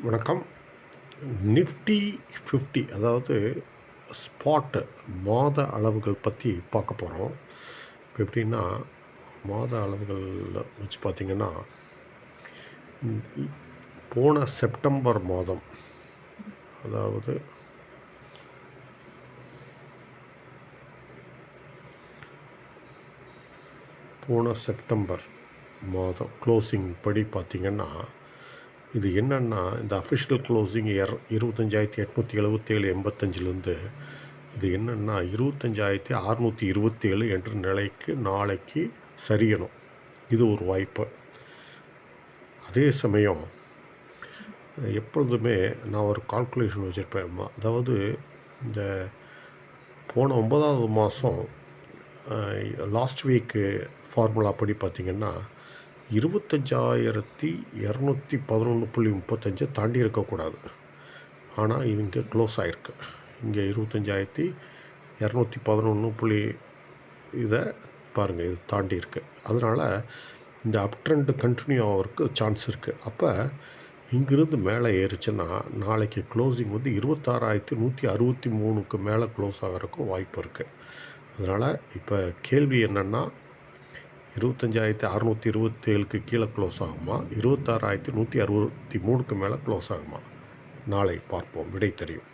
வணக்கம். நிஃப்டி 50 அதாவது ஸ்பாட்டு மாத அளவுகள் பற்றி பார்க்க போகிறோம். இப்போ எப்படின்னா, மாத அளவுகளில் வச்சு பார்த்திங்கன்னா, போன செப்டம்பர் மாதம், அதாவது போன செப்டம்பர் மாதம் க்ளோசிங் படி பார்த்திங்கன்னா, இது என்னென்னா, இந்த அஃபிஷியல் க்ளோசிங் 25,877.85 இது என்னென்னா 25,627 என்ற நிலைக்கு நாளைக்கு சரியணும். இது ஒரு வாய்ப்பு. அதே சமயம் எப்பொழுதுமே நான் ஒரு கால்குலேஷன் வச்சுருப்பேன். அதாவது இந்த போன 9வது மாதம் லாஸ்ட் வீக்கு ஃபார்முலா படி பார்த்திங்கன்னா 25,211.35 தாண்டி இருக்கக்கூடாது. ஆனால் இங்கே க்ளோஸ் ஆகிருக்கு. இங்கே 25,211 இதை பாருங்கள், இது தாண்டி இருக்குது. அதனால் இந்த அப் ட்ரெண்ட் கண்டினியூ ஆகிறதுக்கு சான்ஸ் இருக்குது. அப்போ இங்கிருந்து மேலே ஏறிச்சுன்னா நாளைக்கு க்ளோசிங் 26,163க்கு மேலே க்ளோஸ் ஆகிறதுக்கும் வாய்ப்பு இருக்குது. அதனால் இப்போ கேள்வி என்னென்னா, 25,627க்கு கீழே க்ளோஸ் ஆகுமா, 26,163க்கு மேலே க்ளோஸ் ஆகுமா? நாளை பார்ப்போம், விடை தெரியும்.